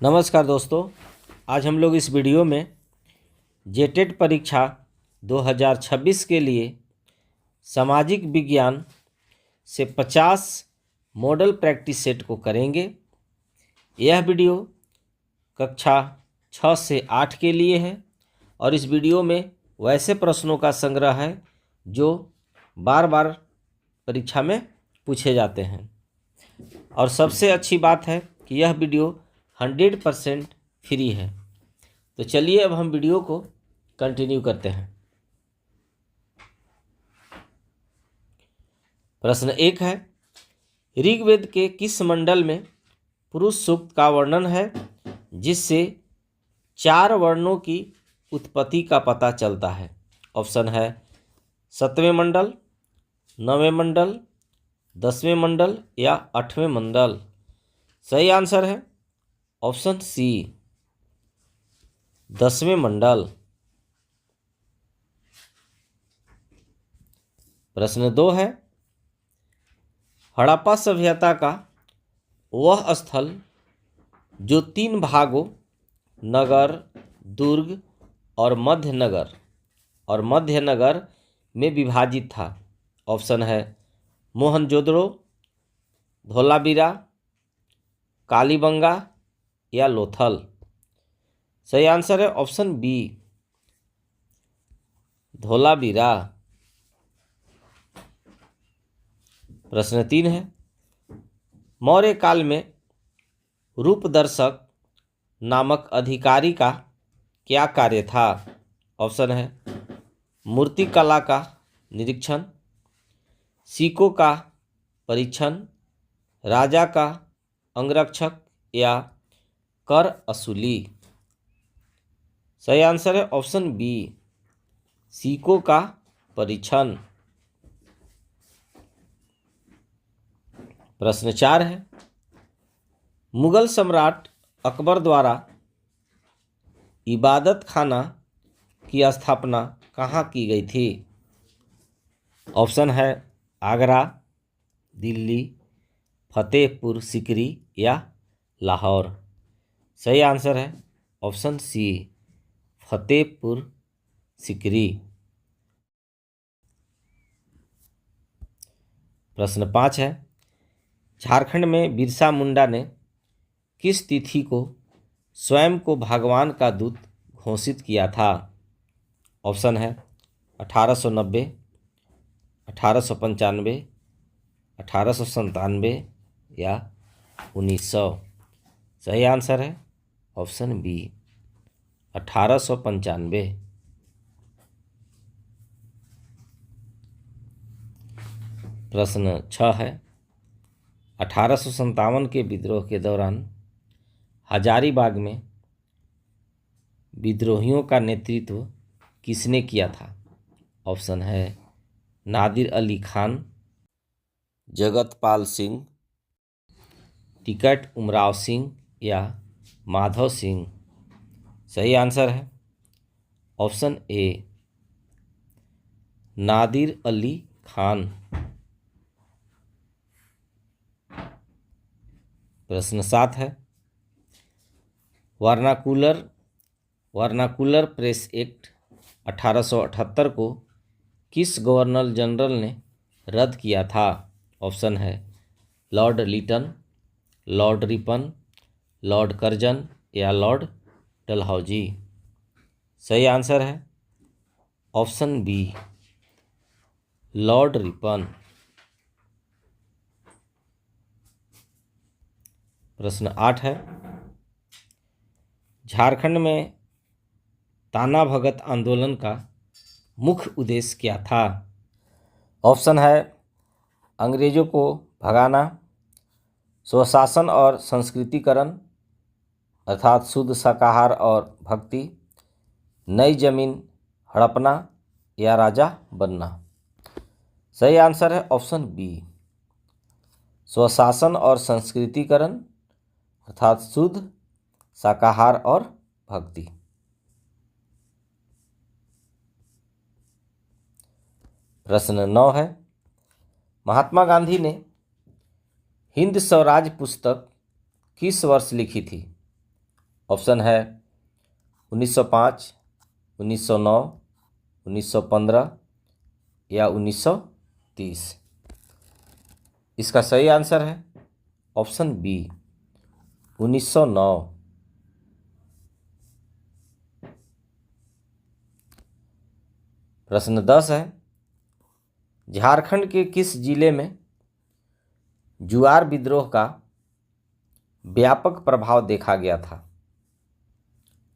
नमस्कार दोस्तों, आज हम लोग इस वीडियो में जेटेट परीक्षा 2026 के लिए सामाजिक विज्ञान से 50 मॉडल प्रैक्टिस सेट को करेंगे। यह वीडियो कक्षा 6 से 8 के लिए है और इस वीडियो में वैसे प्रश्नों का संग्रह है जो बार बार परीक्षा में पूछे जाते हैं। और सबसे अच्छी बात है कि यह वीडियो 100% फ्री है। तो चलिए अब हम वीडियो को कंटिन्यू करते हैं। प्रश्न 1 है, ऋग्वेद के किस मंडल में पुरुष सूक्त का वर्णन है जिससे 4 वर्णों की उत्पत्ति का पता चलता है? ऑप्शन है 7वें मंडल, 9वें मंडल, 10वें मंडल या 8वें मंडल। सही आंसर है ऑप्शन सी, 10वें मंडल। प्रश्न 2 है, हड़प्पा सभ्यता का वह स्थल जो 3 भागों नगर, दुर्ग और मध्यनगर में विभाजित था। ऑप्शन है मोहनजोदड़ो, धोलावीरा, कालीबंगा या लोथल। सही आंसर है ऑप्शन बी, धोलावीरा। प्रश्न 3 है, मौर्य काल में रूपदर्शक नामक अधिकारी का क्या कार्य था? ऑप्शन है मूर्तिकला का निरीक्षण, सिक्कों का परीक्षण, राजा का अंगरक्षक या कर असूली। सही आंसर है ऑप्शन बी, सिक्कों का परीक्षण। प्रश्न 4 है, मुगल सम्राट अकबर द्वारा इबादत खाना की स्थापना कहाँ की गई थी? ऑप्शन है आगरा, दिल्ली, फतेहपुर सीकरी या लाहौर। सही आंसर है ऑप्शन सी, फतेहपुर सीकरी। प्रश्न 5 है, झारखंड में बिरसा मुंडा ने किस तिथि को स्वयं को भगवान का दूत घोषित किया था? ऑप्शन है 1890, 1895, 1897 या 1900। सही आंसर है ऑप्शन बी, 1895। प्रश्न 6 है, 1857 के विद्रोह के दौरान हजारीबाग में विद्रोहियों का नेतृत्व किसने किया था? ऑप्शन है नादिर अली खान, जगतपाल सिंह, टिकट उमराव सिंह या माधव सिंह। सही आंसर है ऑप्शन ए, नादिर अली खान। प्रश्न 7 है, वर्नाकुलर प्रेस एक्ट 1878 को किस गवर्नर जनरल ने रद्द किया था? ऑप्शन है Lord Lytton, Lord Ripon, Lord Curzon या लॉर्ड डलहौजी। सही आंसर है ऑप्शन बी, लॉर्ड रिपन। प्रश्न 8 है, झारखंड में ताना भगत आंदोलन का मुख्य उद्देश्य क्या था? ऑप्शन है अंग्रेजों को भगाना, स्वशासन और संस्कृतिकरण अर्थात शुद्ध शाकाहार और भक्ति, नई जमीन हड़पना या राजा बनना। सही आंसर है ऑप्शन बी, स्वशासन और संस्कृतिकरण अर्थात शुद्ध शाकाहार और भक्ति। प्रश्न 9 है, महात्मा गांधी ने हिंद स्वराज पुस्तक किस वर्ष लिखी थी? ऑप्शन है 1905, 1909, 1915 या 1930। इसका सही आंसर है ऑप्शन बी 1909। प्रश्न 10 है, झारखंड के किस जिले में जुआर विद्रोह का व्यापक प्रभाव देखा गया था?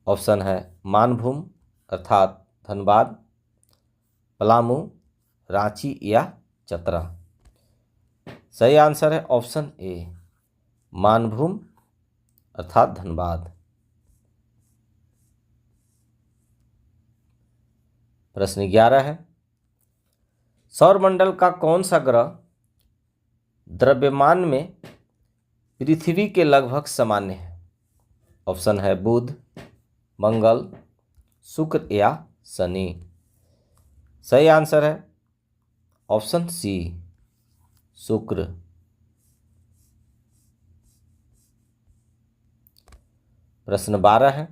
ऑप्शन है मानभूम अर्थात धनबाद, पलामू, रांची या चतरा। सही आंसर है ऑप्शन ए मानभूम अर्थात धनबाद। प्रश्न 11 है, सौरमंडल का कौन सा ग्रह द्रव्यमान में पृथ्वी के लगभग सामान्य है? ऑप्शन है बुध, मंगल, शुक्र या शनि। सही आंसर है ऑप्शन सी शुक्र। प्रश्न 12 है,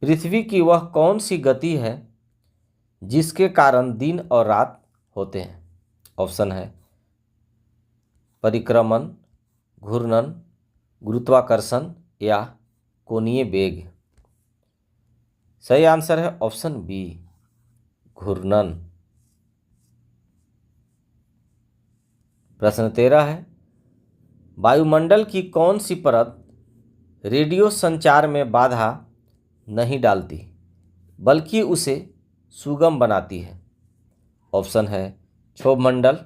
पृथ्वी की वह कौन सी गति है जिसके कारण दिन और रात होते हैं? ऑप्शन है परिक्रमण, घूर्णन, गुरुत्वाकर्षण या कोणीय वेग। सही आंसर है ऑप्शन बी घूर्णन। प्रश्न 13 है, वायुमंडल की कौन सी परत रेडियो संचार में बाधा नहीं डालती बल्कि उसे सुगम बनाती है? ऑप्शन है क्षोभ मंडल,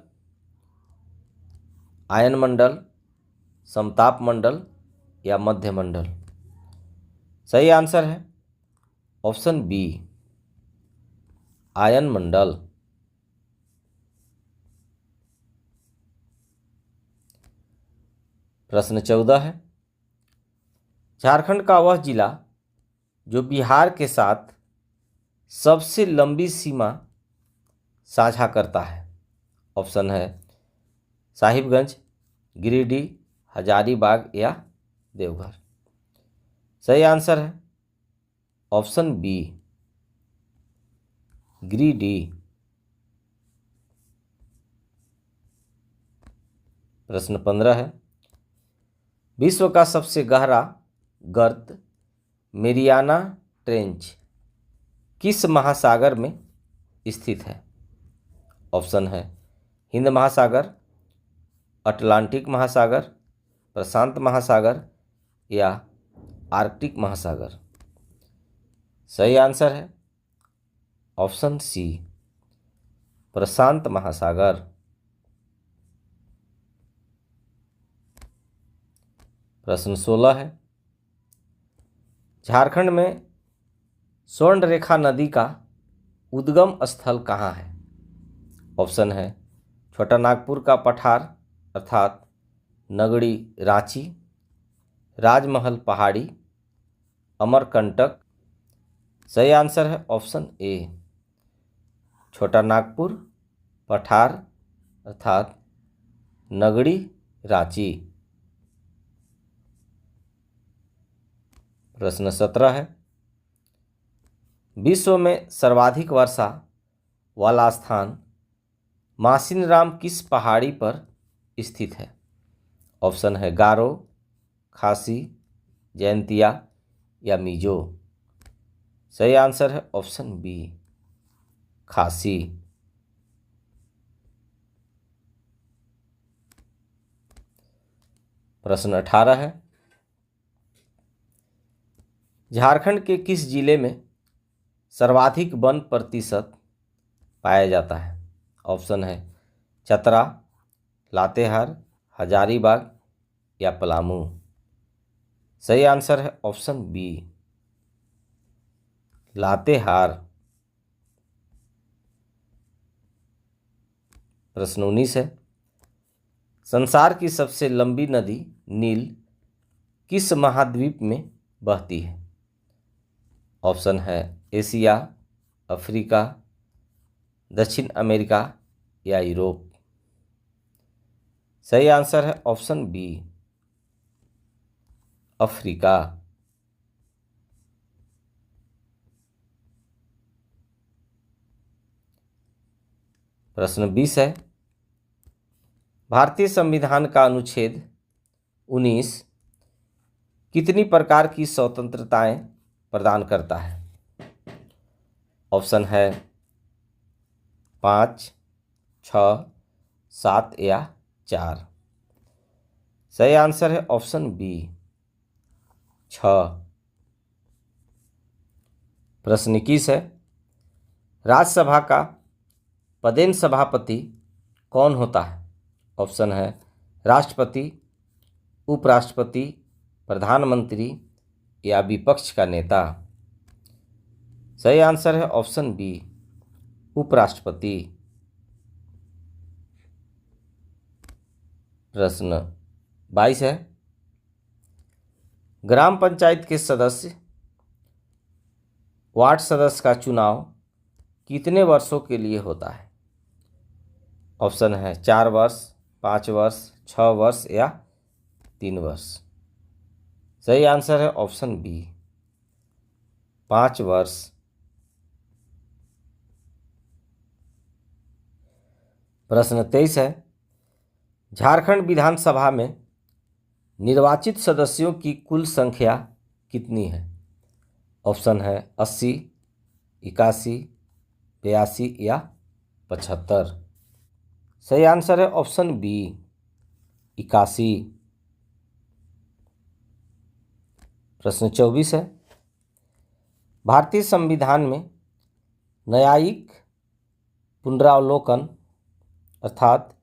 आयन मंडल, समताप मंडल या मध्य मंडल। सही आंसर है ऑप्शन बी आयन मंडल। प्रश्न 14 है, झारखंड का वह जिला जो बिहार के साथ सबसे लंबी सीमा साझा करता है? ऑप्शन है साहिबगंज, गिरिडीह, हजारीबाग या देवघर। सही आंसर है ऑप्शन बी गिरिडीह। प्रश्न 15 है, विश्व का सबसे गहरा गर्त मेरियाना ट्रेंच किस महासागर में स्थित है? ऑप्शन है हिंद महासागर, अटलांटिक महासागर, प्रशांत महासागर या आर्कटिक महासागर। सही आंसर है ऑप्शन सी प्रशांत महासागर। प्रश्न 16 है, झारखंड में स्वर्णरेखा नदी का उद्गम स्थल कहाँ है? ऑप्शन है छोटा नागपुर का पठार अर्थात नगड़ी रांची, राजमहल पहाड़ी, अमरकंटक। सही आंसर है ऑप्शन ए छोटा नागपुर पठार अर्थात नगड़ी रांची। प्रश्न 17 है, विश्व में सर्वाधिक वर्षा वाला स्थान मासिनराम किस पहाड़ी पर स्थित है? ऑप्शन है गारो, खासी, जयंतिया या मिजो। सही आंसर है ऑप्शन बी खासी। प्रश्न 18 है, झारखंड के किस जिले में सर्वाधिक वन प्रतिशत पाया जाता है? ऑप्शन है चतरा, लातेहार, हजारीबाग या पलामू। सही आंसर है ऑप्शन बी लातेहार। प्रश्न 19 है, संसार की सबसे लंबी नदी नील किस महाद्वीप में बहती है? ऑप्शन है एशिया, अफ्रीका, दक्षिण अमेरिका या यूरोप। सही आंसर है ऑप्शन बी अफ्रीका। प्रश्न 20 है, भारतीय संविधान का अनुच्छेद 19 कितनी प्रकार की स्वतंत्रताएं प्रदान करता है? ऑप्शन है 5, 6, 7 या 4। सही आंसर है ऑप्शन बी 6। प्रश्न 21 है, राज्यसभा का पदेन सभापति कौन होता है? ऑप्शन है राष्ट्रपति, उपराष्ट्रपति, प्रधानमंत्री या विपक्ष का नेता। सही आंसर है ऑप्शन बी उपराष्ट्रपति। प्रश्न 22 है, ग्राम पंचायत के सदस्य वार्ड सदस्य का चुनाव कितने वर्षों के लिए होता है? ऑप्शन है 4 वर्ष, 5 वर्ष, 6 वर्ष या 3 वर्ष। सही आंसर है ऑप्शन बी 5 वर्ष। प्रश्न 23 है, झारखंड विधानसभा में निर्वाचित सदस्यों की कुल संख्या कितनी है? ऑप्शन है 80, 81, 82 या 75। सही आंसर है ऑप्शन बी 81। प्रश्न 24 है, भारतीय संविधान में न्यायिक पुनरावलोकन अर्थात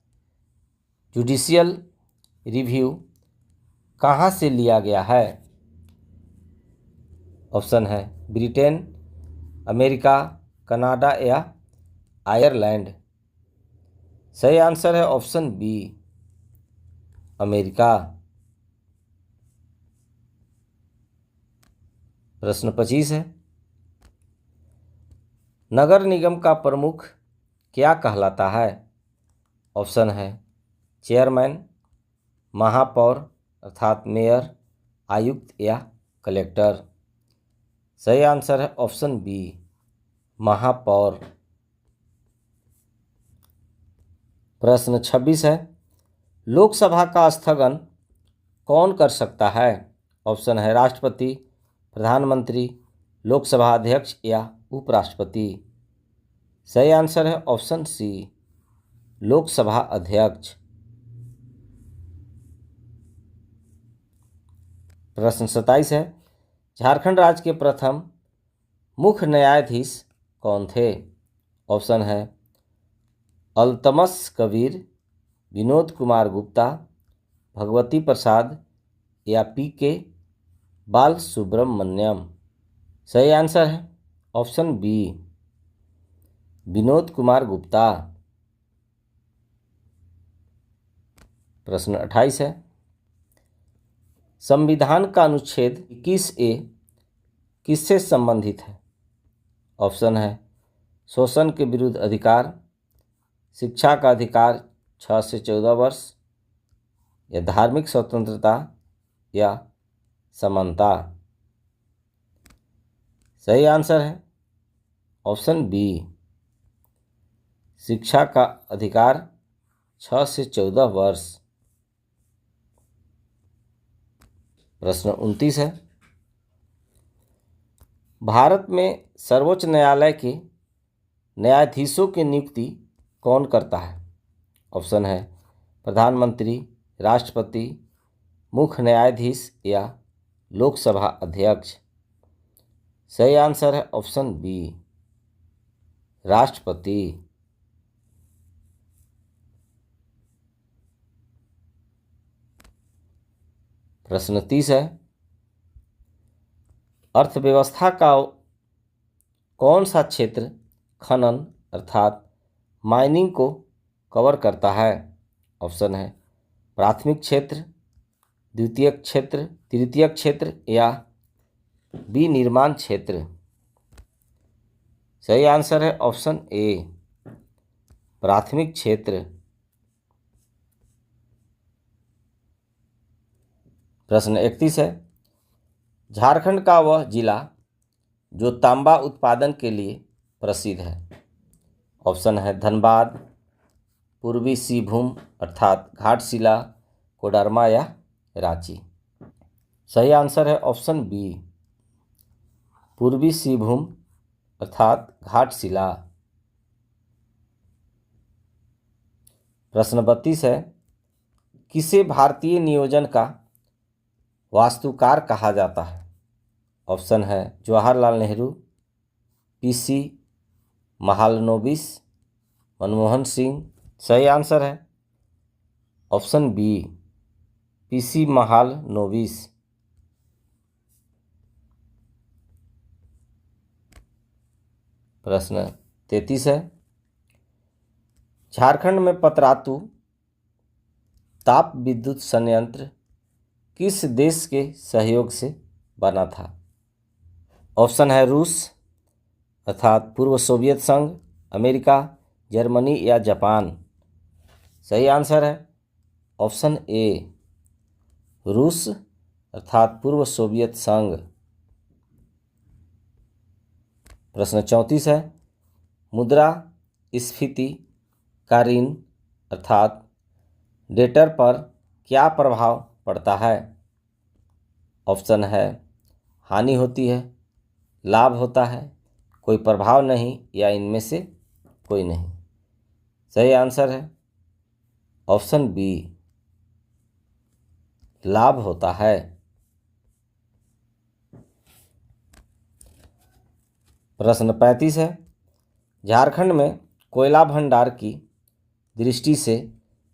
जुडिशियल रिव्यू कहाँ से लिया गया है? ऑप्शन है ब्रिटेन, अमेरिका, कनाडा या आयरलैंड। सही आंसर है ऑप्शन बी अमेरिका। प्रश्न 25 है, नगर निगम का प्रमुख क्या कहलाता है? ऑप्शन है चेयरमैन, महापौर अर्थात मेयर, आयुक्त या कलेक्टर। सही आंसर है ऑप्शन बी महापौर। प्रश्न 26 है, लोकसभा का स्थगन कौन कर सकता है? ऑप्शन है राष्ट्रपति, प्रधानमंत्री, लोकसभा अध्यक्ष या उपराष्ट्रपति। सही आंसर है ऑप्शन सी लोकसभा अध्यक्ष। प्रश्न 27 है, झारखंड राज्य के प्रथम मुख्य न्यायाधीश कौन थे? ऑप्शन है अल्तमस कबीर, विनोद कुमार गुप्ता, भगवती प्रसाद या पी.के. बाल सुब्रमण्यम। सही आंसर है ऑप्शन बी विनोद कुमार गुप्ता। प्रश्न 28 है, संविधान का अनुच्छेद 21A किससे संबंधित है? ऑप्शन है शोषण के विरुद्ध अधिकार, शिक्षा का अधिकार 6 से 14 वर्ष या धार्मिक स्वतंत्रता या समानता। सही आंसर है ऑप्शन बी शिक्षा का अधिकार 6 से 14 वर्ष। प्रश्न 29 है, भारत में सर्वोच्च न्यायालय के न्यायाधीशों की नियुक्ति कौन करता है? ऑप्शन है प्रधानमंत्री, राष्ट्रपति, मुख्य न्यायाधीश या लोकसभा अध्यक्ष। सही आंसर है ऑप्शन बी राष्ट्रपति। प्रश्न 30 है, अर्थव्यवस्था का कौन सा क्षेत्र खनन अर्थात माइनिंग को कवर करता है? ऑप्शन है प्राथमिक क्षेत्र, द्वितीयक क्षेत्र, तृतीयक क्षेत्र या विनिर्माण क्षेत्र। सही आंसर है ऑप्शन ए प्राथमिक क्षेत्र। प्रश्न 31 है, झारखंड का वह जिला जो तांबा उत्पादन के लिए प्रसिद्ध है। ऑप्शन है धनबाद, पूर्वी सिंहभूम अर्थात घाटशिला, कोडरमा या रांची। सही आंसर है ऑप्शन बी, पूर्वी सिंहभूम अर्थात घाटशिला। प्रश्न 32 है, किसे भारतीय नियोजन का वास्तुकार कहा जाता है? ऑप्शन है जवाहरलाल नेहरू, पीसी महालनोबिस, मनमोहन सिंह। सही आंसर है ऑप्शन बी, पीसी महालनोबिस। प्रश्न 33 है, झारखंड में पतरातू ताप विद्युत संयंत्र किस देश के सहयोग से बना था? ऑप्शन है रूस अर्थात पूर्व सोवियत संघ, अमेरिका, जर्मनी या जापान। सही आंसर है ऑप्शन ए, रूस अर्थात पूर्व सोवियत संघ। प्रश्न 34 है, मुद्रा स्फीति का ऋण अर्थात डेटर पर क्या प्रभाव पड़ता है? ऑप्शन है हानि होती है, लाभ होता है, कोई प्रभाव नहीं या इनमें से कोई नहीं। सही आंसर है ऑप्शन बी, लाभ होता है। प्रश्न 35 है, झारखंड में कोयला भंडार की दृष्टि से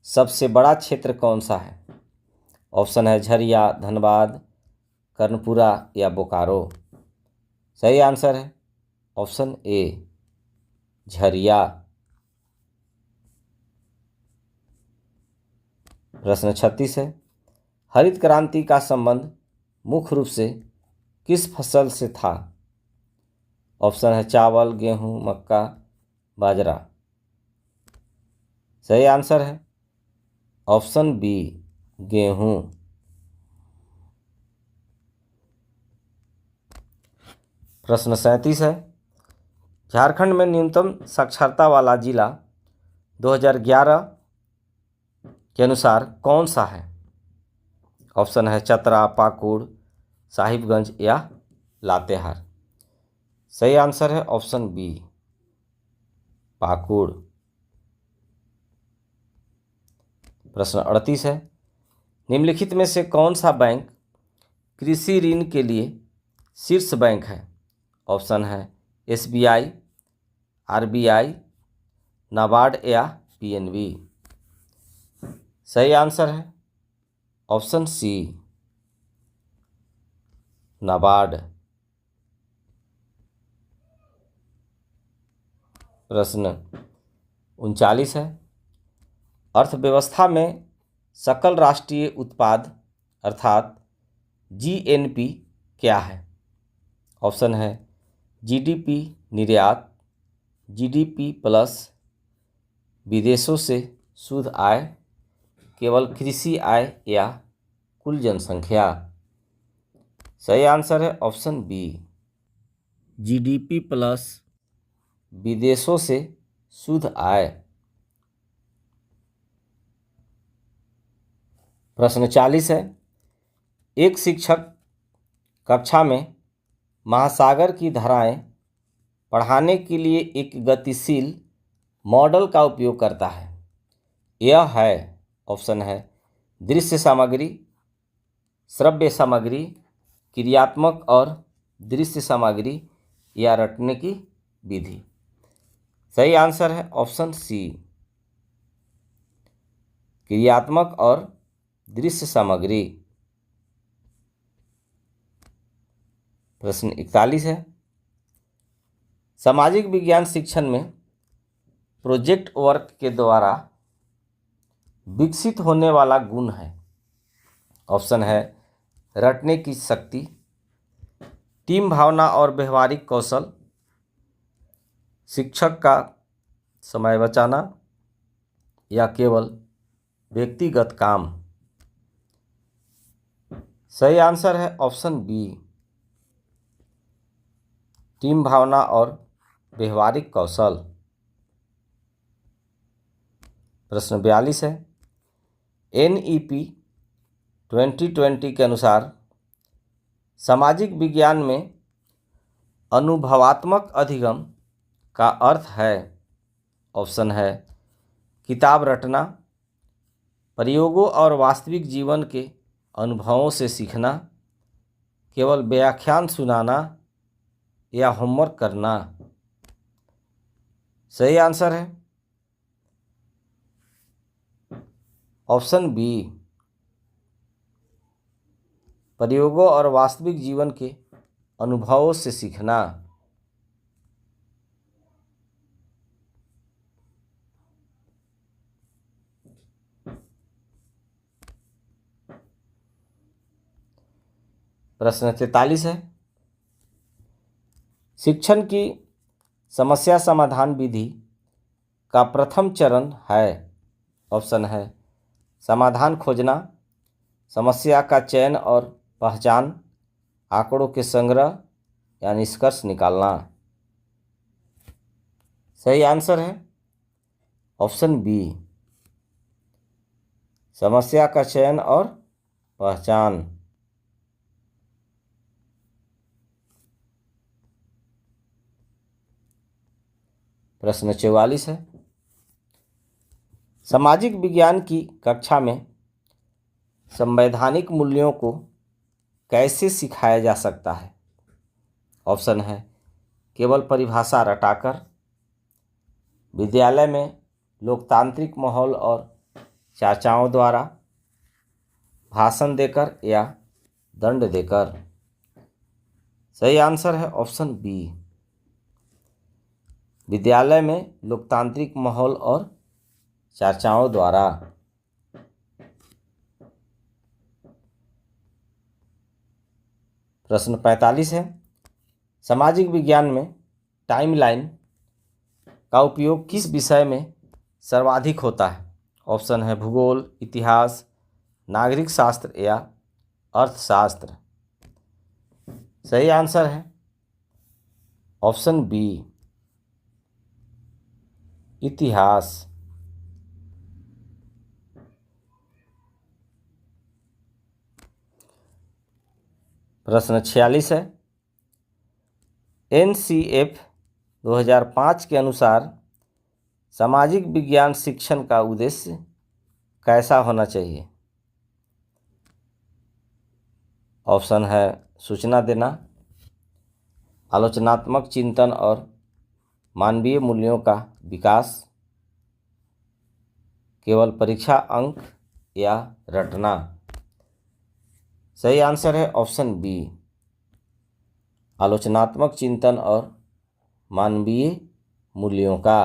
सबसे बड़ा क्षेत्र कौन सा है? ऑप्शन है झरिया, धनबाद, कर्णपुरा या बोकारो। सही आंसर है ऑप्शन ए, झरिया। प्रश्न 36 है, हरित क्रांति का संबंध मुख्य रूप से किस फसल से था? ऑप्शन है चावल, गेहूं, मक्का, बाजरा। सही आंसर है ऑप्शन बी, गेहूं। प्रश्न 37 है, झारखंड में न्यूनतम साक्षरता वाला जिला 2011 के अनुसार कौन सा है? ऑप्शन है चतरा, पाकुड़, साहिबगंज या लातेहार। सही आंसर है ऑप्शन बी, पाकुड़। प्रश्न 38 है, निम्नलिखित में से कौन सा बैंक कृषि ऋण के लिए शीर्ष बैंक है? ऑप्शन है एसबीआई, आरबीआई, नाबार्ड या पीएनबी। सही आंसर है ऑप्शन सी, नाबार्ड। प्रश्न 39 है, अर्थव्यवस्था में सकल राष्ट्रीय उत्पाद अर्थात जीएनपी क्या है? ऑप्शन है जीडीपी निर्यात, जीडीपी प्लस विदेशों से शुद्ध आय, केवल कृषि आय या कुल जनसंख्या। सही आंसर है ऑप्शन बी, जीडीपी प्लस विदेशों से शुद्ध आय। प्रश्न 40 है, एक शिक्षक कक्षा में महासागर की धाराएं पढ़ाने के लिए एक गतिशील मॉडल का उपयोग करता है। यह है, ऑप्शन है दृश्य सामग्री, श्रव्य सामग्री, क्रियात्मक और दृश्य सामग्री या रटने की विधि। सही आंसर है ऑप्शन सी, क्रियात्मक और दृश्य सामग्री। प्रश्न 41 है, सामाजिक विज्ञान शिक्षण में प्रोजेक्ट वर्क के द्वारा विकसित होने वाला गुण है। ऑप्शन है रटने की शक्ति, टीम भावना और व्यवहारिक कौशल, शिक्षक का समय बचाना या केवल व्यक्तिगत काम। सही आंसर है ऑप्शन बी, टीम भावना और व्यवहारिक कौशल। प्रश्न 42 है, NEP 2020 के अनुसार सामाजिक विज्ञान में अनुभवात्मक अधिगम का अर्थ है। ऑप्शन है किताब रटना, प्रयोगों और वास्तविक जीवन के अनुभवों से सीखना, केवल व्याख्यान सुनाना या होमवर्क करना। सही आंसर है ऑप्शन बी, प्रयोगों और वास्तविक जीवन के अनुभवों से सीखना। प्रश्न 43 है, शिक्षण की समस्या समाधान विधि का प्रथम चरण है। ऑप्शन है समाधान खोजना, समस्या का चयन और पहचान, आंकड़ों के संग्रह या निष्कर्ष निकालना। सही आंसर है ऑप्शन बी, समस्या का चयन और पहचान। प्रश्न 44 है, सामाजिक विज्ञान की कक्षा में संवैधानिक मूल्यों को कैसे सिखाया जा सकता है। ऑप्शन है केवल परिभाषा रटाकर, विद्यालय में लोकतांत्रिक माहौल और चर्चाओं द्वारा, भाषण देकर या दंड देकर। सही आंसर है ऑप्शन बी, विद्यालय में लोकतांत्रिक माहौल और चर्चाओं द्वारा। प्रश्न 45 है, सामाजिक विज्ञान में टाइमलाइन का उपयोग किस विषय में सर्वाधिक होता है। ऑप्शन है भूगोल, इतिहास, नागरिक शास्त्र या अर्थशास्त्र। सही आंसर है ऑप्शन बी, इतिहास। प्रश्न 46 है, NCF 2005 के अनुसार सामाजिक विज्ञान शिक्षण का उद्देश्य कैसा होना चाहिए। ऑप्शन है सूचना देना, आलोचनात्मक चिंतन और मानवीय मूल्यों का विकास, केवल परीक्षा अंक या रटना। सही आंसर है ऑप्शन बी, आलोचनात्मक चिंतन और मानवीय मूल्यों का।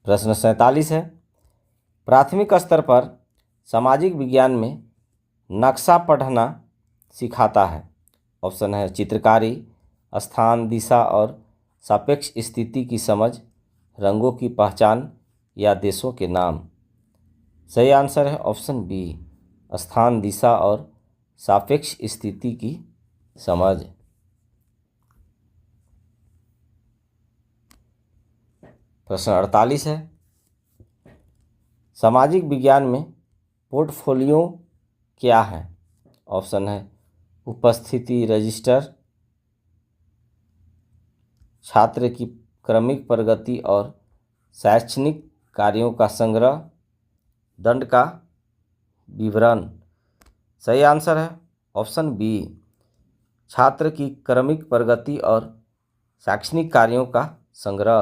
प्रश्न 47 है, प्राथमिक स्तर पर सामाजिक विज्ञान में नक्शा पढ़ना सिखाता है। ऑप्शन है चित्रकारी, स्थान, दिशा और सापेक्ष स्थिति की समझ, रंगों की पहचान या देशों के नाम। सही आंसर है ऑप्शन बी, स्थान, दिशा और सापेक्ष स्थिति की समझ। प्रश्न 48 है, सामाजिक विज्ञान में पोर्टफोलियो क्या है। ऑप्शन है उपस्थिति रजिस्टर, छात्र की क्रमिक प्रगति और शैक्षणिक कार्यों का संग्रह, दंड का विवरण। सही आंसर है ऑप्शन बी, छात्र की क्रमिक प्रगति और शैक्षणिक कार्यों का संग्रह।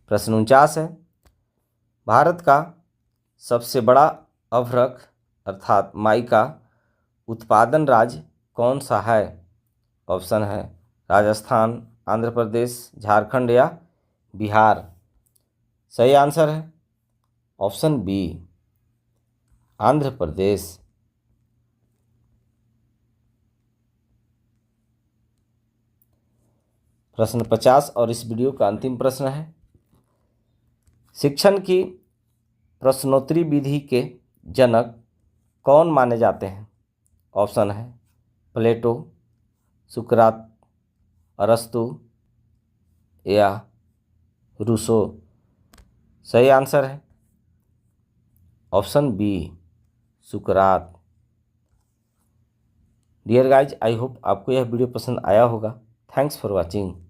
प्रश्न 49 है, भारत का सबसे बड़ा अभ्रक अर्थात माई का उत्पादन राज्य कौन सा है। ऑप्शन है राजस्थान, आंध्र प्रदेश, झारखंड या बिहार। सही आंसर है ऑप्शन बी, आंध्र प्रदेश। प्रश्न 50 और इस वीडियो का अंतिम प्रश्न है, शिक्षण की प्रश्नोत्तरी विधि के जनक कौन माने जाते हैं? ऑप्शन है प्लेटो, सुकरात, अरस्तु या रूसो। सही आंसर है option B, Sukrat. Dear guys, I hope आपको यह वीडियो पसंद आया होगा। Thanks for watching.